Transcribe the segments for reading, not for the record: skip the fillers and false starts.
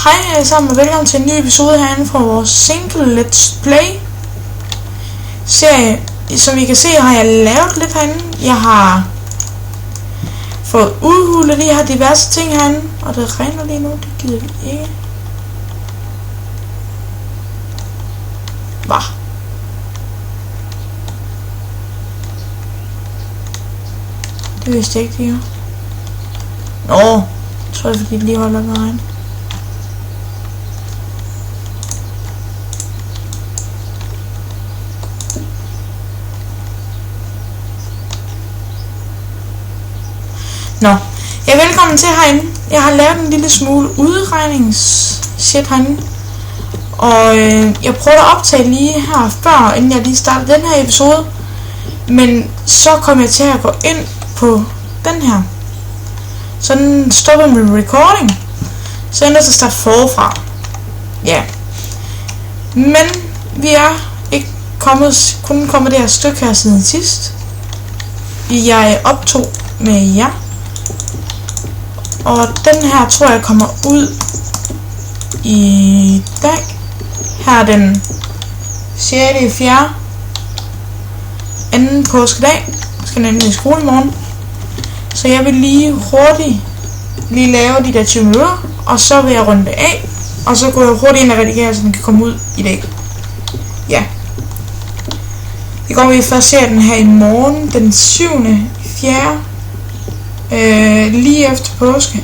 Hej alle sammen og velkommen til en ny episode herinde fra vores single Let's Play serie. Som I kan se har jeg lavet lidt herinde. Jeg har fået udhulet de her diverse ting herinde. Og det regner lige nu, det gider vi ikke. Hvad? Det vidste jeg ikke, det her. Nå, tror jeg fordi det lige holder med regn. Nå, jeg er velkommen til herinde. Jeg har lavet en lille smule udregningsshit herinde. Og jeg prøvede at optage lige her før, inden jeg lige startede den her episode. Men så kom jeg til at gå ind på den her. Så den stoppede med recording. Så jeg er nødt til at starte forfra. Ja. Men vi er ikke kun kommet det her stykke her siden sidst. Jeg optog med jer. Og den her tror jeg kommer ud i dag. Her den 6.4. Anden påskedag. Jeg skal nemlig i skole i morgen. Så jeg vil lige hurtigt lave de der 20 minutter. Og så vil jeg runde det af. Og så går jeg hurtigt ind og redigere, så den kan komme ud i dag. Ja. Det går vi først se den her i morgen. Den 7.4. Lige efter påske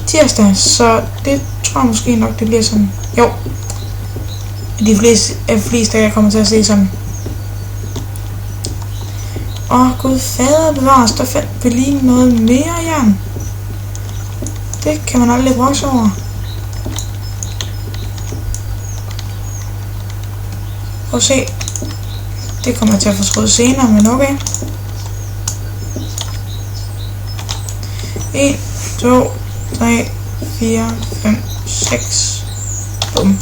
tirsdag, så det tror jeg måske nok det bliver sådan. Jo, de fleste af jer kommer til at se sådan. Gud fader bevares, der fandt vi lige noget mere jern. Det kan man aldrig brokse over. Prøv at se. Det kommer jeg til at fortryde senere, men okay. 1, 2, 3, 4, 5, 6. Bum.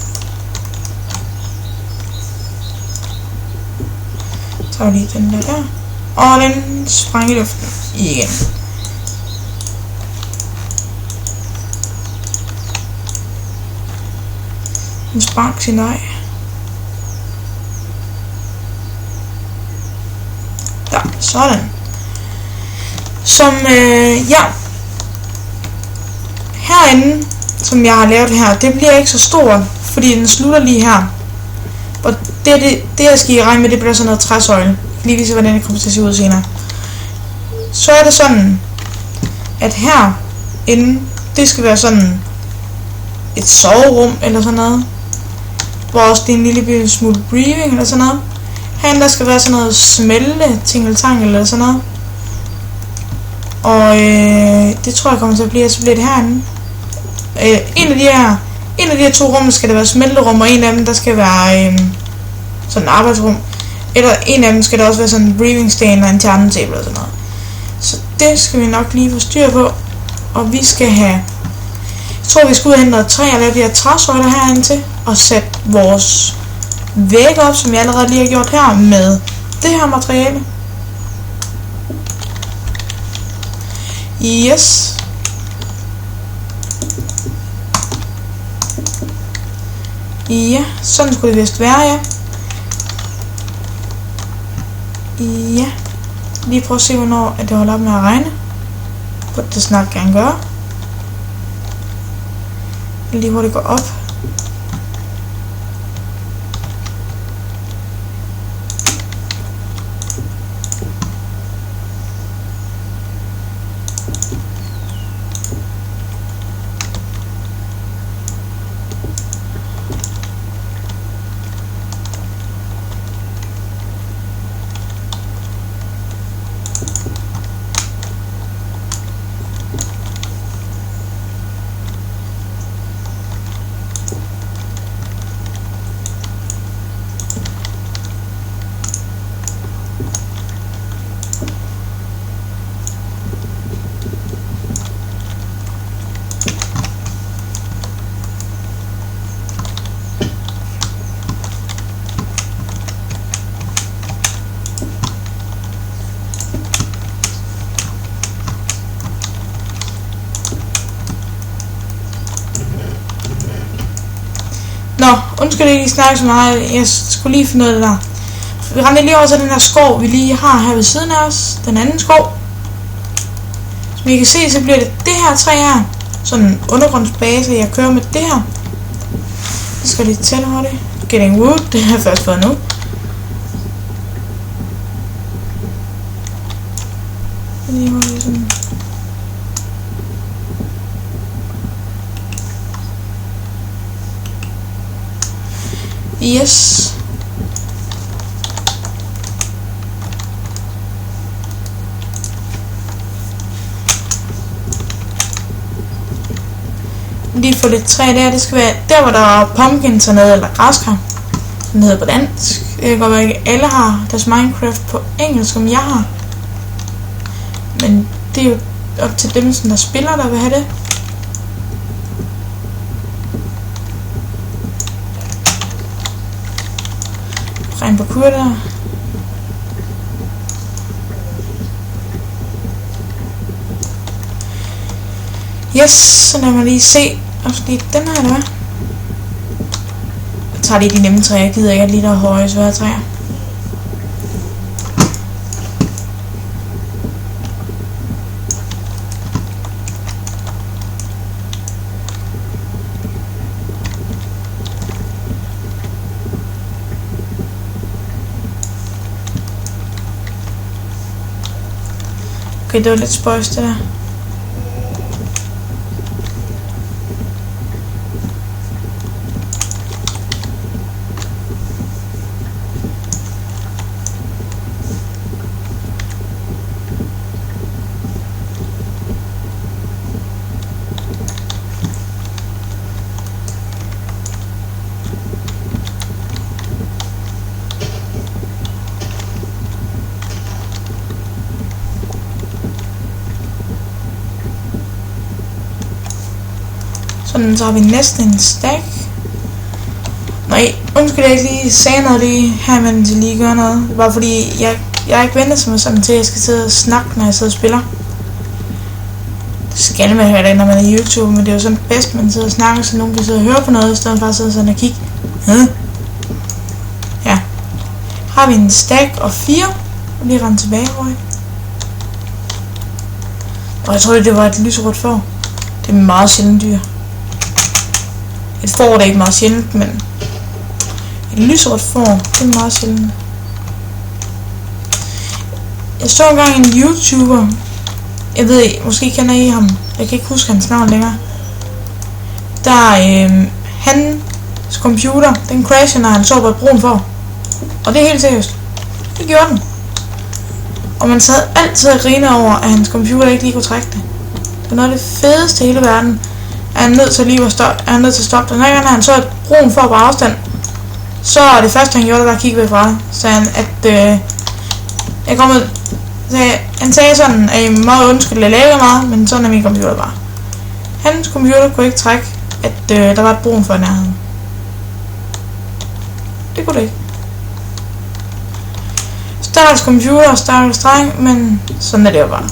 Så tager vi lige den der. Og den sprang i luften igen. Den sprang sin vej. Der, sådan. Som, ja. Herinde, som jeg har lavet her, det bliver ikke så stort, fordi den slutter lige her. Og det jeg skal i regne med, det bliver sådan noget træsøjle. Lige vise, hvordan det kommer til at se ud senere. Så er det sådan, at herinde, det skal være sådan et soverum eller sådan noget. Hvor også det er en lille smule breathing eller sådan noget. Herinde, der skal være sådan noget smelte, tingeltangel eller sådan noget. Og det tror jeg kommer til at blive, så bliver det herinde. En af de her to rum skal der være smelterum, og en af dem der skal være sådan et arbejdsrum. Eller en af dem skal der også være sådan en breathing stand og en table eller sådan noget. Så det skal vi nok lige få styr på. Og vi skal have, jeg tror vi skal ud og hente noget træ og lave de her træsøjler herinde til. Og sætte vores væg op, som jeg allerede lige har gjort her, med det her materiale. Yes. Ja, sådan skulle det vist være, ja. Ja. Lige prøv at se, hvornår det holder op med at regne. Burde det snart gerne gøre. Lige hvor det går op. Nå, undskyld ikke, I snakker så meget. Jeg skulle lige finde ud af det der. Vi render lige over til den her skov, vi lige har her ved siden af os. Den anden skov. Som I kan se, så bliver det her træ her. Sådan en undergrundsbase, jeg kører med det her. Det skal lige tælle hurtigt. Getting wood, det har jeg først fået nu. Lige hurtigt sådan. Yes. Lige få lidt træ der, det skal være der, hvor der er pumpkins og noget, eller græskar, som det hedder på dansk. Det kan godt være, ikke alle har deres Minecraft på engelsk, som jeg har. Men det er jo op til dem, der spiller, der vil have det. Regn på kur der. Yes, så lad mig lige se. Også lige den her, der. Jeg tager lige de nemme træer. Jeg gider ikke lige der høje svære træer. Okay, det var lidt spøjs det der. Sådan, så har vi næsten en stack. Nej, undskyld, jeg ikke lige sagde noget lige her, mens jeg lige gør noget. Det var fordi, jeg er ikke ventet mig sådan til, at jeg skal sidde og snakke, når jeg sidder og spiller. Det skal man høre det, når man er i YouTube, men det er jo sådan bedst, man sidder og snakker, så nogen kan sidde og høre på noget, i stedet for at sidde sådan og kigge. Ja. Har vi en stack og 4. Og lige rende tilbage, Roy. Og jeg tror, det var et lyserødt får. Det er meget sjældent dyr. Et får det er ikke meget sjældent, men et lyserødt får, det er meget sjældent. Jeg så engang en YouTuber, jeg ved ikke, måske kender I ham, jeg kan ikke huske hans navn længere. Der, hans computer, den crasher, når han så på et brun får. Og det er helt seriøst. Det gjorde den. Og man sad altid og griner over, at hans computer ikke lige kunne trække det. Det var noget af det fedeste i hele verden. Er han nødt til lige at stoppe den her gang, når han så et brun får på afstand. Så er det første han gjorde, det var at kigge væk fra. Så han, at han sagde sådan, at jeg må undskylde, jeg laver meget, men sådan er min computer bare. Hans computer kunne ikke trække, at der var et brun for i nærheden. Det kunne det ikke. Stakkels computer og stakkels dreng, men sådan er det jo bare.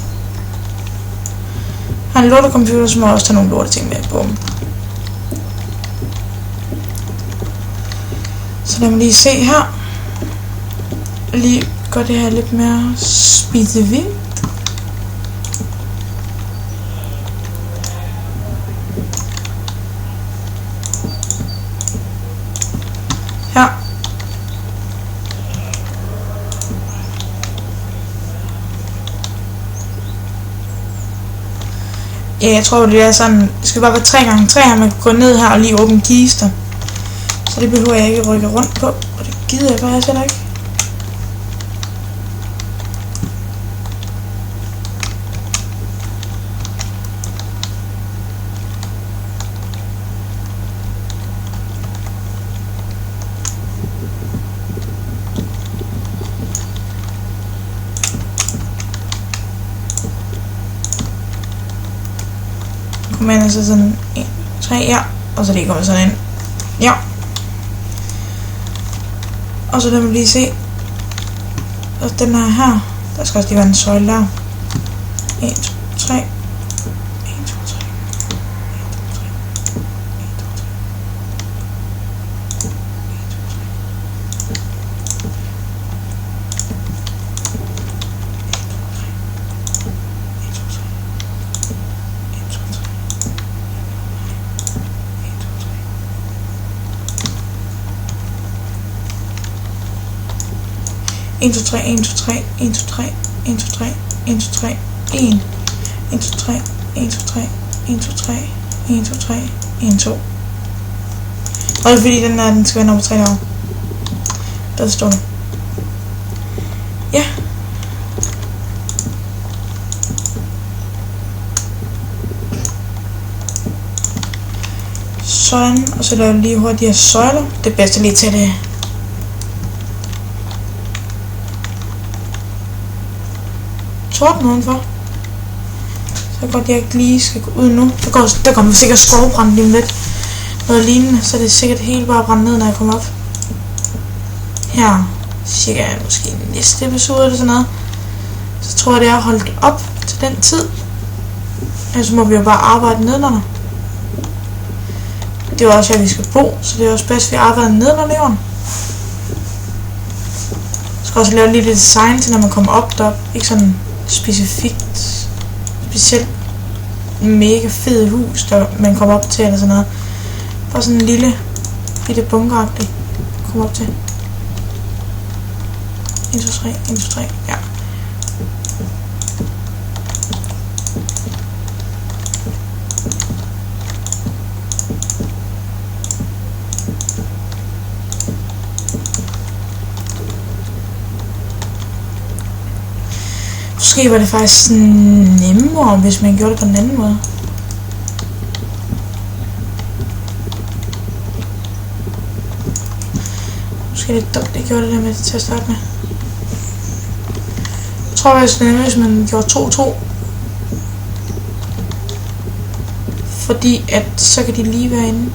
Han lorte computer, så må også tage nogle lorte ting med på. Så lad mig lige se her. Lige gør det her lidt mere specifikt. Her. Ja, jeg tror det er sådan, det skal bare være 3x3, at man kan gå ned her og lige åbne kister. Så det behøver jeg ikke rykke rundt på, og det gider jeg bare heller ikke. Men altså sådan 1, 3, ja, og så lige kommer sådan ind, ja, og så lad mig lige se, og den her, der skal også lige være en søjle der, 1, 2, 3, 1, 2, 3, 1, 2, 3, 1, 2, 3, 1, 2, 3, 1, 2, 3, 1, 2, 3, 1, 2, 3, 1, 2, 3, 1, 1, 2, 3, 1, 2, 3, 1, 2, 3, 1, 2, 3, 1, 2. Og det er fordi den skal være nummer 3 derovre. Der står det. Ja. Sådan, og så laver vi lige hurtigt de her søjler. Det bedste lige til det. Torden udenfor. Så godt jeg ikke lige skal gå ud nu. Der kommer sikkert skovbrand lige om lidt. Noget lignende, så det er sikkert helt bare brændt ned, når jeg kommer op. Her, cirka måske næste episode eller sådan noget. Så tror jeg, det er holdt op til den tid. Ellers må vi jo bare arbejde nedenunder. Det er også her, vi skal bo, så det er også bedst, at vi arbejder nedenunder jorden. Jeg skal også lave lidt design til, når man kommer op derop. Ikke sådan specielt mega fed hus, der man kommer op til eller sådan noget. Bare sådan en lille bitte bunkeragtig kommer op til. 1, 2, 3, 1, 2, 3, ja. Måske var det faktisk nemmere, hvis man gjorde det på den anden måde. Måske lidt dumt, det gjorde det der med til at starte med. Jeg tror faktisk, det er nemmere, hvis man gjorde 2-2. Fordi at så kan de lige være inde.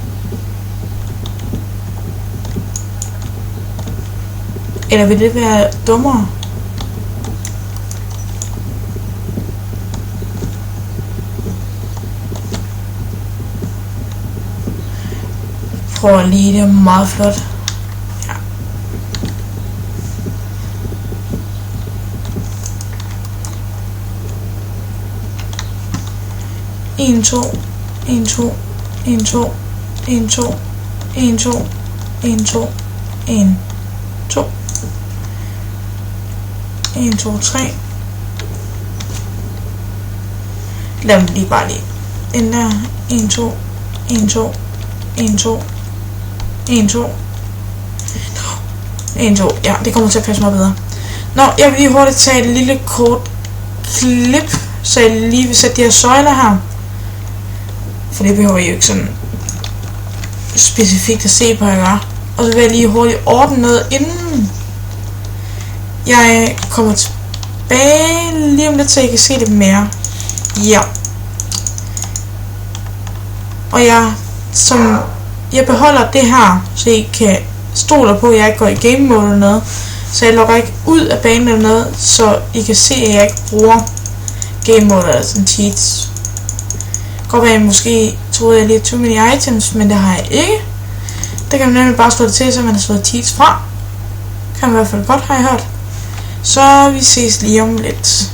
Eller vil det være dummere? Prøv lige, det er meget flot. Ja. En, to, en, to, en, to, en, to, en, to, en, to, en, to, en, to, 3. Lad dem lige bare lige. Den der, 1, 2, 1, 2, 1, 2, 1, 2, 1, 2, ja, det kommer til at passe mig bedre. Nå, jeg vil lige hurtigt tage et lille kort klip, så jeg lige vil sætte de her søjler her. For det behøver jeg jo ikke sådan specifikt at se på, jeg gør. Og så vil jeg lige hurtigt ordne noget, inden jeg kommer tilbage lige om lidt, så I kan se det mere. Ja. Og jeg beholder det her, så I kan stole på, at jeg ikke går i game mode eller noget. Så jeg logger ikke ud af banen eller noget, så I kan se, at jeg ikke bruger game mode eller sådan cheats. Godt være, at jeg måske troede, at jeg lige too many items, men det har jeg ikke. Det kan man nemlig bare slå det til, så man har slået cheats fra. Kan man i hvert fald godt, har jeg hørt. Så vi ses lige om lidt.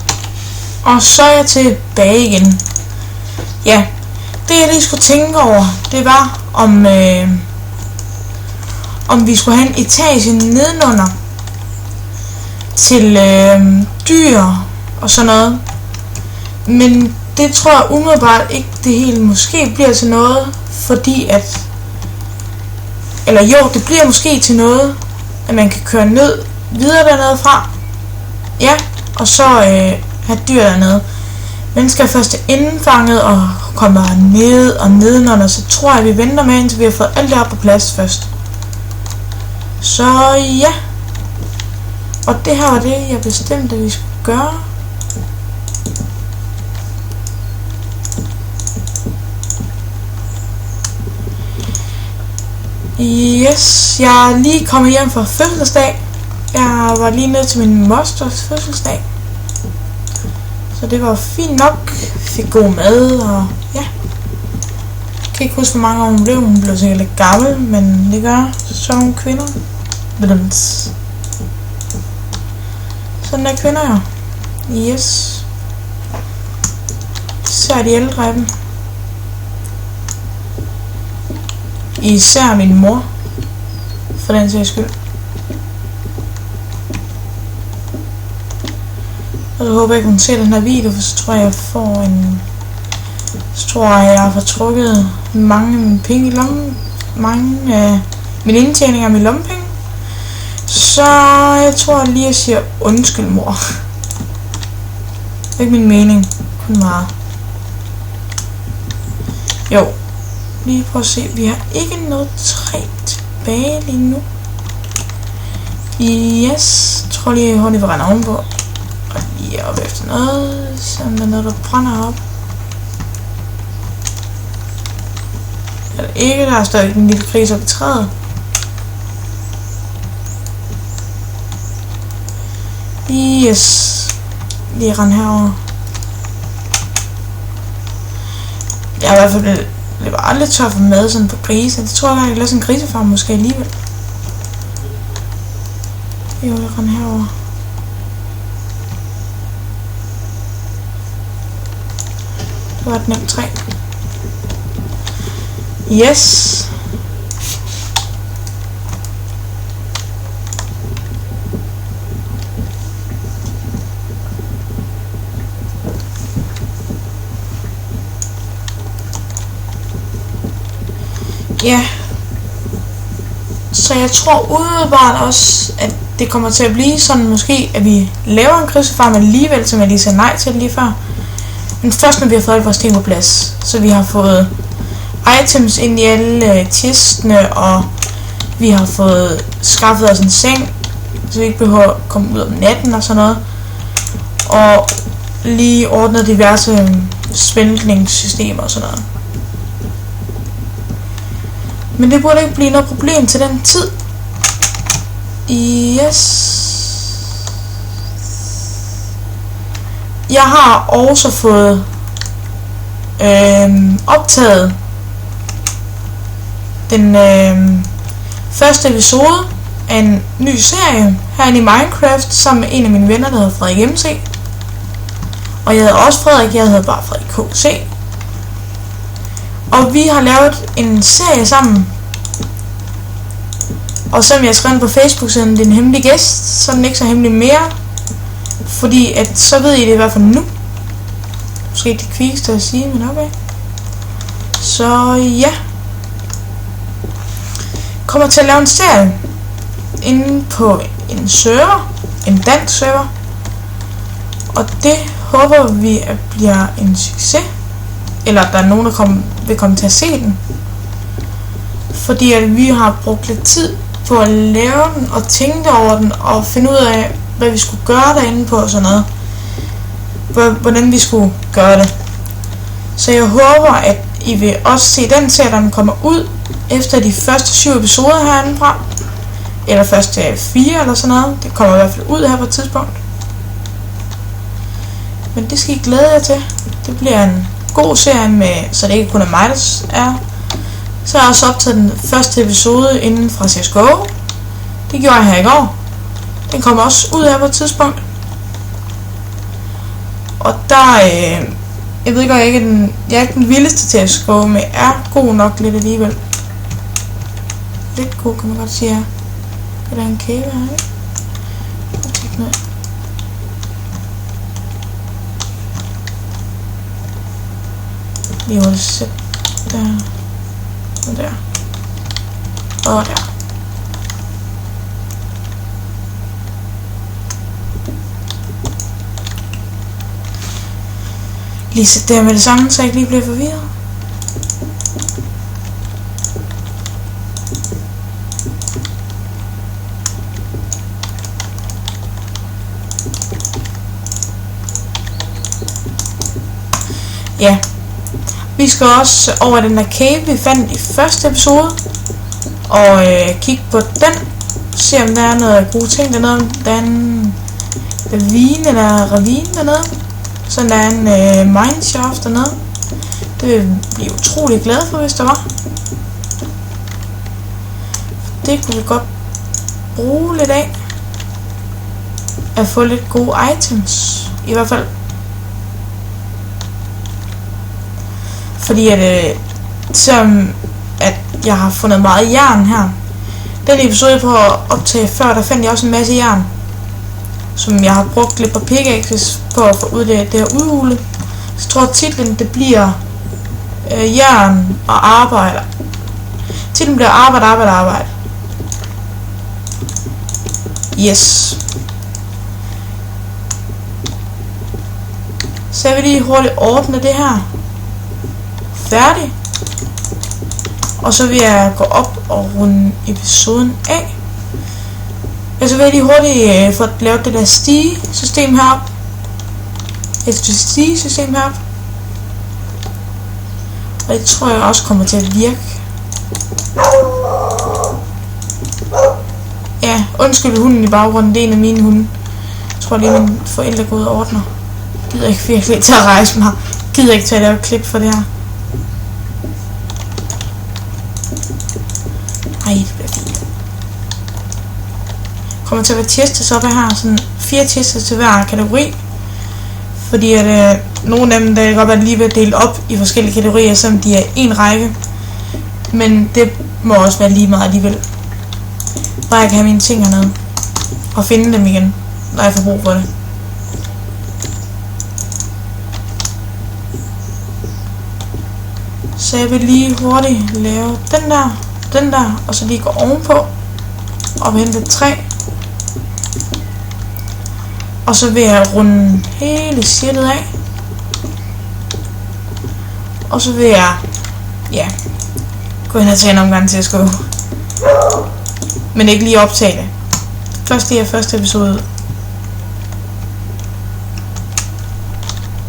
Og så er jeg tilbage igen. Ja, det jeg lige skulle tænke over, det var om vi skulle have en etage nedenunder til dyr og sådan noget. Men det tror jeg umiddelbart ikke det hele måske bliver til noget, fordi at, eller jo, det bliver måske til noget, at man kan køre ned videre dernede fra. Ja, og så have dyr dernede. Men skal først indfanget og kommer ned og nedenunder, så tror jeg, vi venter med, indtil vi har fået alt det her på plads først. Så ja. Og det her var det, jeg bestemte, at vi skulle gøre. Yes, jeg er lige kommet hjem fra fødselsdag. Jeg var lige nede til min mosters fødselsdag. Så det var fint nok. Fik god mad og ja. Jeg kan ikke huske, hvor mange år hun blev. Hun blev sikkert lidt gammel, men det gør sådan nogle kvinder. Sådan der kvinder jo. Yes. Så er de ældre af dem. Især min mor. For den sags skyld. Og så håber jeg, at hun ser den her video, for så tror jeg, jeg har fået trukket mange af mine penge i lommen. Mange af mine indtjeninger af mine lommepenge. Så jeg tror lige, jeg siger undskyld, mor. Det er ikke min mening. Kun meget. Jo. Lige prøv at se. Vi har ikke noget træ tilbage lige nu. Yes. Jeg tror lige, jeg hurtigt vil rende ovenpå. Og lige op efter noget. Så der er noget, der brænder op. Eller ikke. Der er stadig en lille gris op i træet. Yes. Lige rende herover. Jeg er i hvert fald det var aldrig tør for mad sådan på grise. Det tror jeg, jeg kan lave sådan en grisefarm måske alligevel. Jo, jeg rende herover. Det var et nemt træ. Yes. Ja. Så jeg tror umiddelbart også, at det kommer til at blive sådan måske, at vi laver en grisefarm alligevel, som jeg lige sagde nej til lige før. Men først når vi har fået alle vores ting på plads. Så vi har fået items ind i alle kistene, og vi har fået skaffet os en seng, så vi ikke behøver at komme ud om natten og sådan noget. Og lige ordnet diverse svæltningssystemer og sådan noget. Men det burde ikke blive noget problem til den tid. Yes. Jeg har også fået optaget den første episode af en ny serie herinde i Minecraft sammen med en af mine venner, der hedder Frederik MC. Og jeg hedder også Frederik, jeg hedder bare Frederik KC. Og vi har lavet en serie sammen. Og som jeg skrev på Facebook, så er det en hemmelig gæst, så er den ikke så hemmelig mere. Fordi at så ved I det i hvert fald nu. Måske det kvikkeste at sige, men okay. Så ja. Kommer til at lave en serie inde på en server, en dansk server. Og det håber vi at bliver en succes. Eller at der er nogen, der vil komme til at se den. Fordi at vi har brugt lidt tid på at lave den og tænke over den og finde ud af, hvad vi skulle gøre derinde på og sådan noget. Hvordan vi skulle gøre det. Så jeg håber, at I vil også se den serie, der kommer ud efter de første 7 episoder herinde fra. Eller første 4 eller sådan noget. Det kommer i hvert fald ud her på et tidspunkt. Men det skal I glæde jer til. Det bliver en god serie med, så det ikke kun er mig, der er. Så har jeg også optaget den første episode inden fra CSGO. Det gjorde jeg her i går. Den kommer også ud her på et tidspunkt. Og der, jeg ved godt, jeg er ikke den vildeste til CSGO, men jeg er god nok lidt alligevel. Lidt god, kan man godt sige her. Er der en kæbe her, ikke? Jeg tænker noget. Lige hurtigt sæt der. Og der. Og der. Lige sæt der med det samme, så jeg ikke lige bliver forvirret. Ja. Vi skal også over den der cave, vi fandt i første episode. Og kigge på den. Se om der er noget gode ting dernede. Der er en ravine dernede. Så der er en mineshaft dernede. Det vil vi blive utrolig glade for, hvis der var. Det kunne vi godt bruge lidt af. At få lidt gode items. I hvert fald. Fordi at som at jeg har fundet meget jern her. Den episode på at optage før, der fandt jeg også en masse jern. som jeg har brugt lidt på pickaxes på at få udlært det her udhule. Så tror jeg titlen det bliver jern og arbejde. Titlen bliver arbejde. Yes. Så jeg vil lige hurtigt ordne det her. Færdig. Og så vil jeg gå op og runde episoden af. Og så vil jeg lige hurtigt få lavet det der stigesystem heroppe. Et stigesystem heroppe. Og det tror jeg også kommer til at virke. Ja, undskyld hunden i baggrunden, det er en af mine hunde. Jeg tror lige mine forældre går ud og ordner. Jeg gider ikke virkelig til at rejse mig. Jeg gider ikke til at lave et klip for det her. Ej, det bliver fint. Kommer til at være testes op af her. Sådan 4 testes til hver kategori. Fordi at nogle af dem, der kan godt være lige ved at dele op i forskellige kategorier, selvom de er en række. Men det må også være lige meget alligevel. Bare jeg kan have mine ting hernede. Og finde dem igen, når jeg får brug for det. Så jeg vil lige hurtigt lave den der, og så lige gå ovenpå. Og hente et træ. Og så vil jeg runde hele shitet af. Og så vil jeg, ja, gå ind og tage en omgang til at skubbe. Men ikke lige optage det. Først det her første episode.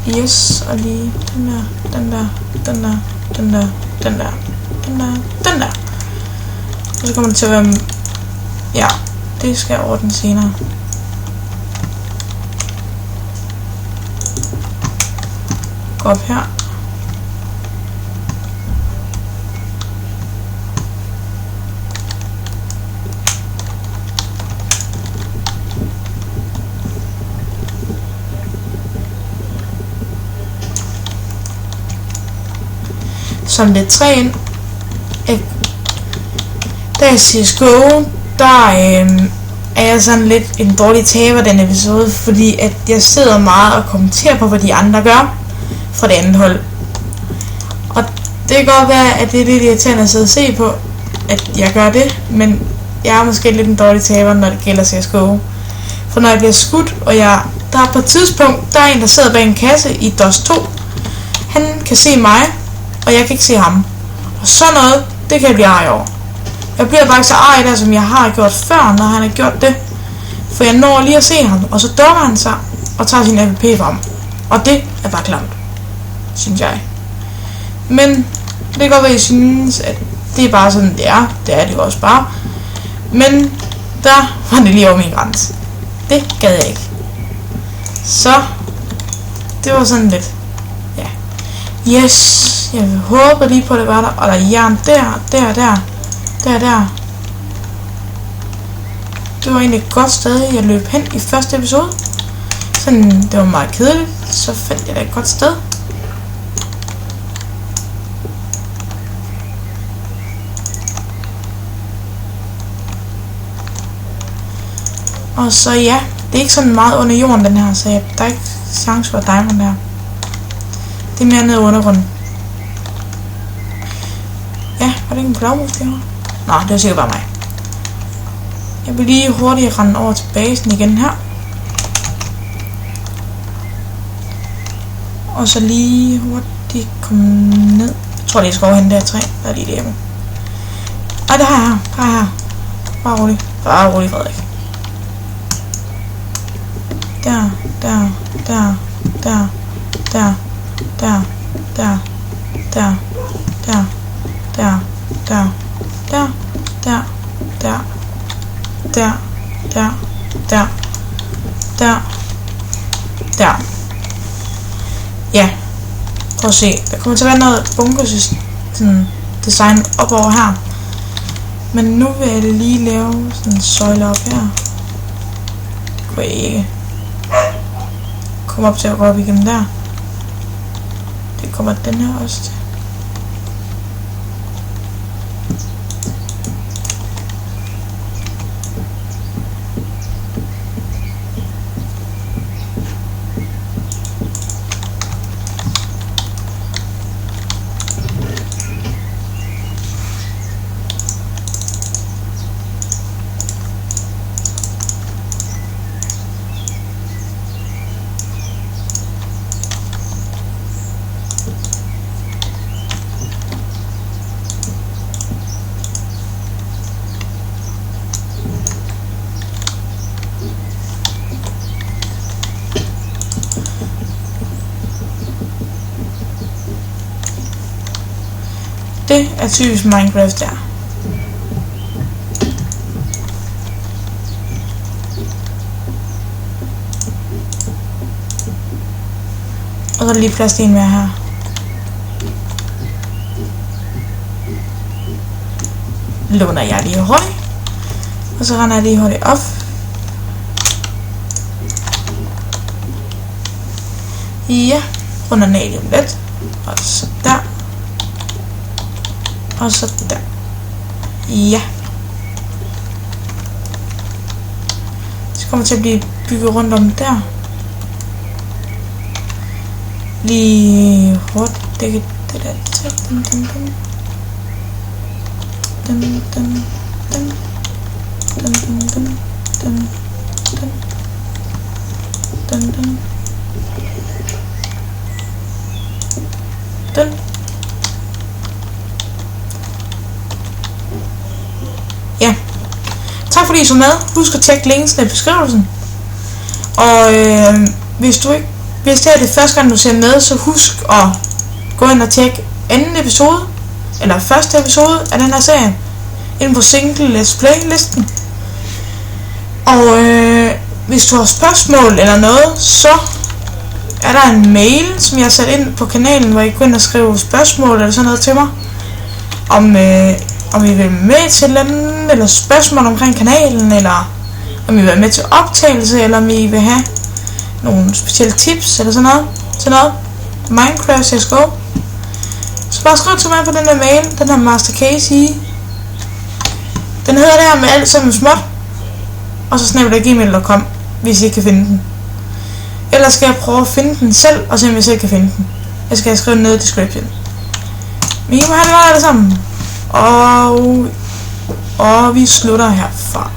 Yes, og lige den der. Og så kommer det til at være, ja, det skal jeg ordne senere. Gå op her. Som det træ ind. Da jeg siger CSGO, der er jeg sådan lidt en dårlig taber den episode, fordi at jeg sidder meget og kommenterer på, hvad de andre gør fra det andet hold. Og det kan godt være, at det er lidt irriterende at sidde og se på, at jeg gør det, men jeg er måske lidt en dårlig taber, når det gælder CSGO. For når jeg bliver skudt, og der er på et tidspunkt, der er en, der sidder bag en kasse i DOS 2. Han kan se mig, og jeg kan ikke se ham. Og sådan noget, det kan jeg blive arg over. Jeg bliver bare ikke så arg der, som jeg har gjort før, når han har gjort det. For jeg når lige at se ham, og så dukker han sig, og tager sin AWP frem. Og det er bare klamt, synes jeg. Men det kan godt være, at jeg synes, at det er bare sådan, det er. Det er det jo også bare. Men der var det lige over min grænse. Det gad jeg ikke. Så det var sådan lidt, ja. Yes, jeg håber lige på, at det var der. Og der er jern der. Det var egentlig et godt sted, jeg løb hen i første episode. Sådan, det var meget kedeligt. Så fandt jeg da et godt sted. Og så ja, det er ikke sådan meget under jorden den her, så der er ikke chance for diamond her. Det er mere nede under grunden. Ja, var det ikke en blåmus derovre? Nå, det var sikkert bare mig. Jeg vil lige hurtigt rende over til basen igen her. Og så lige hurtigt komme ned. Jeg tror, jeg skal overhente det her træ. Der er lige det hjemme. Ej, det har jeg her. Bare rolig, Frederik. Der. Ja. Prøv at se. Der kommer til at være noget bunkersystem design op over her. Men nu vil jeg lige lave sådan en søjle op her. Det kunne jeg ikke. Kom op til at gå op igennem der. Det kommer den her også til. er typisk Minecraft der. Og så er der lige plads til en mere her. Låner jeg lige hurtigt. Og så render jeg lige hurtigt op. Ja, runder den af lige lidt. Og så der. Og så der. Ja. Så kommer til at blive bygget rundt om der. Lige hurtigt dække det der til. Ja. Tak fordi I så med. Husk at tjekke linksene i beskrivelsen. Og hvis det er det første gang du ser med, så husk at gå ind og tjekke anden episode eller første episode af den her serie inde på single let's play listen. Og hvis du har spørgsmål eller noget, så er der en mail, som jeg har sat ind på kanalen, hvor I kan gå ind og skrive spørgsmål eller sådan noget til mig. Om I vil med til et eller andet, eller spørgsmål omkring kanalen, eller om I vil være med til optagelse, eller om I vil have nogle specielle tips, eller sådan noget. Til noget. Minecraft CSGO. Så bare skriv til mig på den der mail, den her Master Casey. Den hedder det her med alt sammen småt. Og så snapper.gmail.com, hvis I kan finde den. Ellers skal jeg prøve at finde den selv, og se om jeg selv kan finde den. Jeg skal skrive den ned i description. Men I må have det godt alle sammen. Og vi slutter herfra.